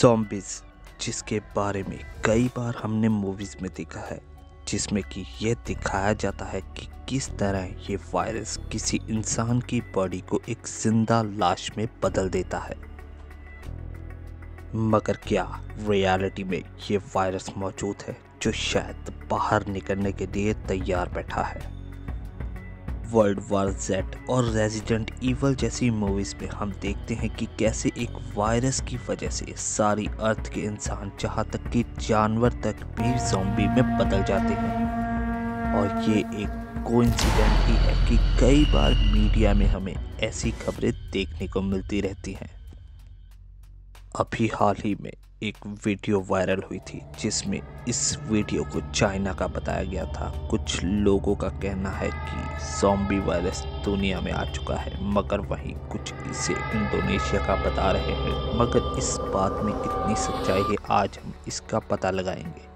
Zombies, जिसके बारे में कई बार हमने मूवीज़ में देखा है, जिसमें कि यह दिखाया जाता है कि किस तरह ये वायरस किसी इंसान की बॉडी को एक जिंदा लाश में बदल देता है। मगर क्या रियलिटी में ये वायरस मौजूद है जो शायद बाहर निकलने के लिए तैयार बैठा है। वर्ल्ड वार Z और रेजिडेंट ईवल जैसी मूवीज में हम देखते हैं कि कैसे एक वायरस की वजह से सारी अर्थ के इंसान, जहां तक कि जानवर तक भी ज़ॉम्बी में बदल जाते हैं। और ये एक कोइंसिडेंट ही है कि कई बार मीडिया में हमें ऐसी खबरें देखने को मिलती रहती हैं। अभी हाल ही में एक वीडियो वायरल हुई थी जिसमें इस वीडियो को चाइना का बताया गया था। कुछ लोगों का कहना है कि ज़ॉम्बी वायरस दुनिया में आ चुका है, मगर वहीं कुछ इसे इंडोनेशिया का बता रहे हैं। मगर इस बात में कितनी सच्चाई है, आज हम इसका पता लगाएंगे।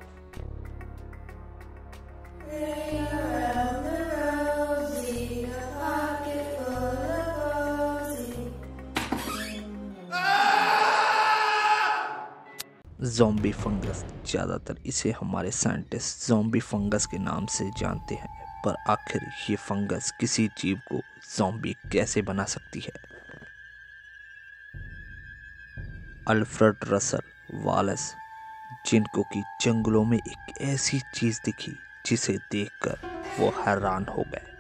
ज़ॉम्बी फंगस, ज़्यादातर इसे हमारे साइंटिस्ट ज़ॉम्बी फंगस के नाम से जानते हैं, पर आखिर ये फंगस किसी जीव को ज़ॉम्बी कैसे बना सकती है? अल्फ्रेड रसल वालेस, जिनको कि जंगलों में एक ऐसी चीज़ दिखी जिसे देखकर वो हैरान हो गए।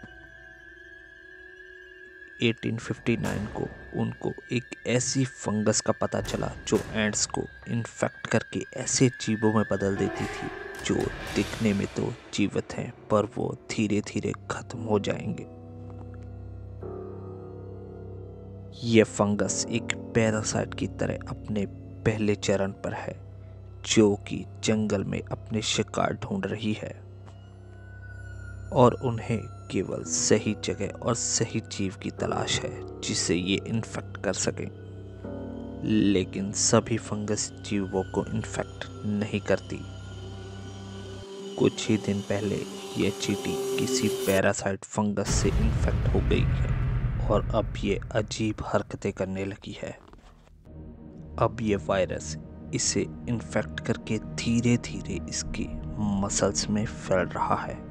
1859 को उनको एक ऐसी फंगस का पता चला जो एंट्स को इन्फेक्ट करके ऐसे जीवों में बदल देती थी जो दिखने में तो जीवित हैं, पर वो धीरे धीरे खत्म हो जाएंगे। ये फंगस एक पैरासाइट की तरह अपने पहले चरण पर है, जो कि जंगल में अपने शिकार ढूंढ रही है और उन्हें केवल सही जगह और सही जीव की तलाश है जिसे ये इन्फेक्ट कर सके। लेकिन सभी फंगस जीवों को इन्फेक्ट नहीं करती। कुछ ही दिन पहले ये चींटी किसी पैरासाइट फंगस से इन्फेक्ट हो गई है और अब ये अजीब हरकतें करने लगी है। अब ये वायरस इसे इन्फेक्ट करके धीरे धीरे इसकी मसल्स में फैल रहा है।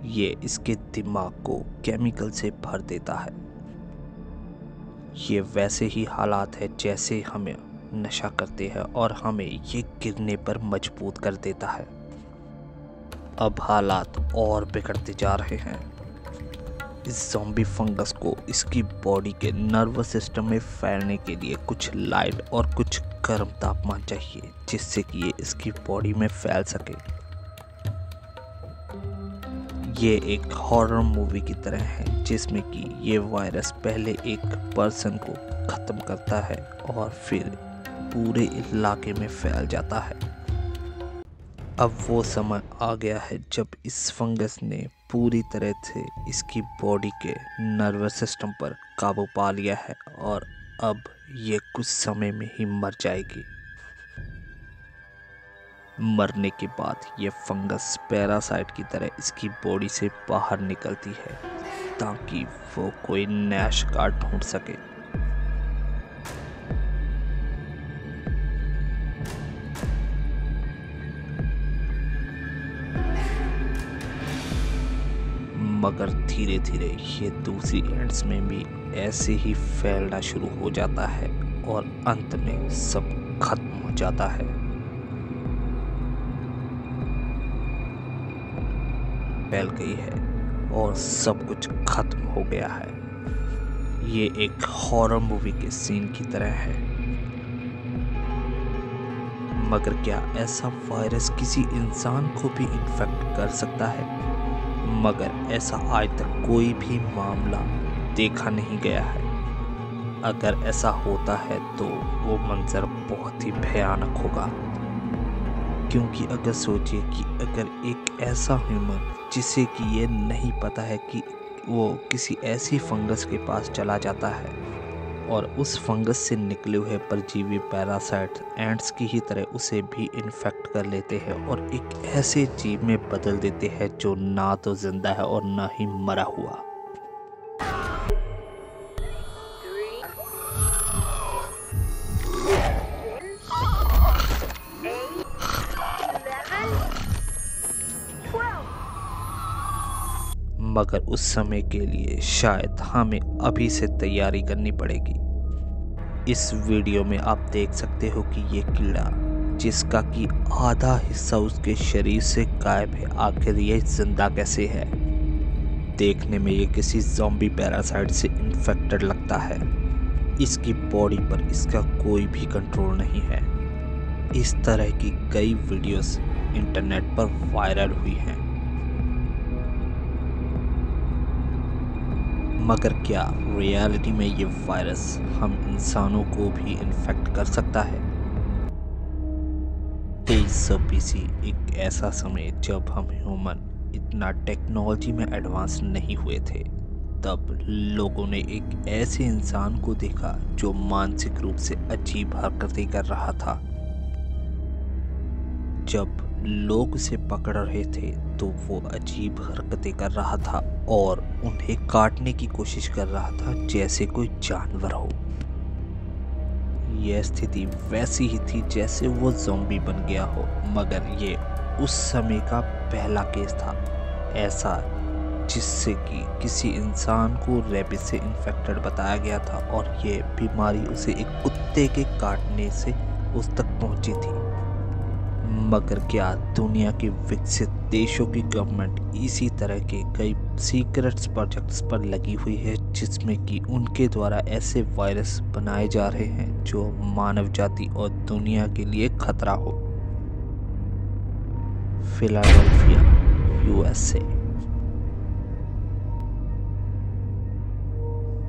ये इसके दिमाग को केमिकल से भर देता है। ये वैसे ही हालात है जैसे हमें नशा करते हैं और हमें ये गिरने पर मजबूर कर देता है। अब हालात और बिगड़ते जा रहे हैं। इस ज़ॉम्बी फंगस को इसकी बॉडी के नर्वस सिस्टम में फैलने के लिए कुछ लाइट और कुछ गर्म तापमान चाहिए, जिससे कि ये इसकी बॉडी में फैल सके। ये एक हॉरर मूवी की तरह है जिसमें कि ये वायरस पहले एक पर्सन को ख़त्म करता है और फिर पूरे इलाके में फैल जाता है। अब वो समय आ गया है जब इस फंगस ने पूरी तरह से इसकी बॉडी के नर्वस सिस्टम पर काबू पा लिया है और अब ये कुछ समय में ही मर जाएगी। मरने के बाद ये फंगस पैरासाइट की तरह इसकी बॉडी से बाहर निकलती है ताकि वो कोई नया शिकार ढूंढ सके। मगर धीरे धीरे ये दूसरी एंड्स में भी ऐसे ही फैलना शुरू हो जाता है और अंत में सब खत्म हो जाता है। फैल गई है और सब कुछ खत्म हो गया है। ये एक हॉरर मूवी के सीन की तरह है। मगर क्या ऐसा वायरस किसी इंसान को भी इन्फेक्ट कर सकता है? मगर ऐसा आज तक कोई भी मामला देखा नहीं गया है। अगर ऐसा होता है तो वो मंजर बहुत ही भयानक होगा, क्योंकि अगर सोचिए कि अगर एक ऐसा ह्यूमन जिसे कि ये नहीं पता है कि वो किसी ऐसी फंगस के पास चला जाता है और उस फंगस से निकले हुए परजीवी पैरासाइट एंट्स की ही तरह उसे भी इन्फेक्ट कर लेते हैं और एक ऐसे जीव में बदल देते हैं जो ना तो जिंदा है और ना ही मरा हुआ। मगर उस समय के लिए शायद हमें अभी से तैयारी करनी पड़ेगी। इस वीडियो में आप देख सकते हो कि ये कीड़ा जिसका कि आधा हिस्सा उसके शरीर से गायब है, आखिर ये जिंदा कैसे है। देखने में ये किसी ज़ॉम्बी पैरासाइट से इन्फेक्टेड लगता है। इसकी बॉडी पर इसका कोई भी कंट्रोल नहीं है। इस तरह की कई वीडियोस इंटरनेट पर वायरल हुई हैं। मगर क्या रियलिटी में ये वायरस हम इंसानों को भी इन्फेक्ट कर सकता है? 2300 BC एक ऐसा समय जब हम ह्यूमन इतना टेक्नोलॉजी में एडवांस नहीं हुए थे। तब लोगों ने एक ऐसे इंसान को देखा जो मानसिक रूप से अजीब हरकतें कर रहा था। जब लोग उसे पकड़ रहे थे तो वो अजीब हरकतें कर रहा था और उन्हें काटने की कोशिश कर रहा था जैसे कोई जानवर हो। यह स्थिति वैसी ही थी जैसे वो ज़ॉम्बी बन गया हो, मगर ये उस समय का पहला केस था ऐसा जिससे कि किसी इंसान को रेबिस से इन्फेक्टेड बताया गया था और ये बीमारी उसे एक कुत्ते के काटने से उस तक पहुंची थी। मगर क्या दुनिया के विकसित देशों की गवर्नमेंट इसी तरह के कई सीक्रेट्स प्रोजेक्ट्स पर लगी हुई है जिसमें कि उनके द्वारा ऐसे वायरस बनाए जा रहे हैं जो मानव जाति और दुनिया के लिए खतरा हो। Philadelphia, USA।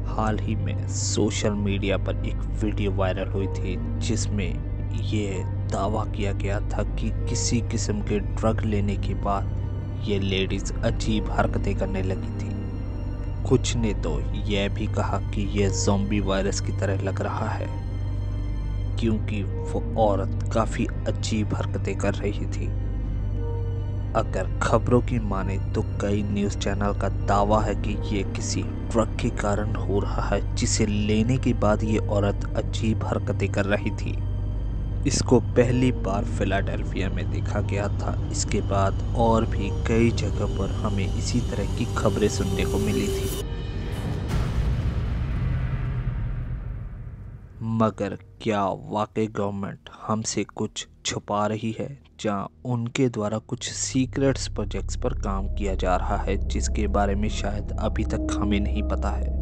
हाल ही में सोशल मीडिया पर एक वीडियो वायरल हुई थी जिसमें ये दावा किया गया था कि किसी किस्म के ड्रग लेने के बाद ये लेडीज अजीब हरकतें करने लगी थी। कुछ ने तो यह भी कहा कि यह ज़ॉम्बी वायरस की तरह लग रहा है क्योंकि वो औरत काफ़ी अजीब हरकतें कर रही थी। अगर खबरों की माने तो कई न्यूज़ चैनल का दावा है कि ये किसी ड्रग के कारण हो रहा है जिसे लेने के बाद ये औरत अजीब हरकतें कर रही थी। इसको पहली बार फिलाडेल्फिया में देखा गया था। इसके बाद और भी कई जगह पर हमें इसी तरह की खबरें सुनने को मिली थी। मगर क्या वाकई गवर्नमेंट हमसे कुछ छुपा रही है, जहां उनके द्वारा कुछ सीक्रेट्स प्रोजेक्ट्स पर काम किया जा रहा है जिसके बारे में शायद अभी तक हमें नहीं पता है।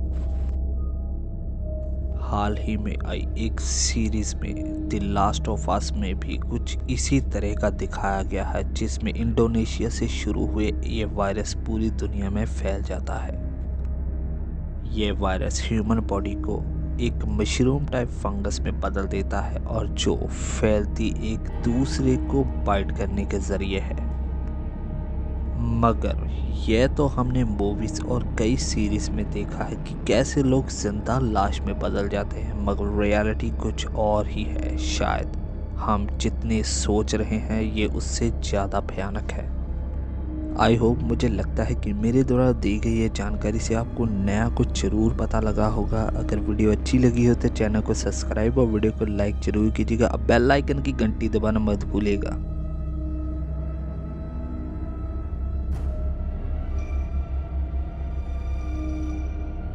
हाल ही में आई एक सीरीज में द लास्ट ऑफ अस में भी कुछ इसी तरह का दिखाया गया है जिसमें इंडोनेशिया से शुरू हुए ये वायरस पूरी दुनिया में फैल जाता है। ये वायरस ह्यूमन बॉडी को एक मशरूम टाइप फंगस में बदल देता है और जो फैलती एक दूसरे को बाइट करने के जरिए है। मगर यह तो हमने मूवीज और कई सीरीज में देखा है कि कैसे लोग जिंदा लाश में बदल जाते हैं, मगर रियलिटी कुछ और ही है। शायद हम जितने सोच रहे हैं ये उससे ज़्यादा भयानक है। आई होप, मुझे लगता है कि मेरे द्वारा दी गई ये जानकारी से आपको नया कुछ ज़रूर पता लगा होगा। अगर वीडियो अच्छी लगी हो तो चैनल को सब्सक्राइब और वीडियो को लाइक ज़रूर कीजिएगा। बेल आइकन की घंटी दबाना मत भूलिएगा।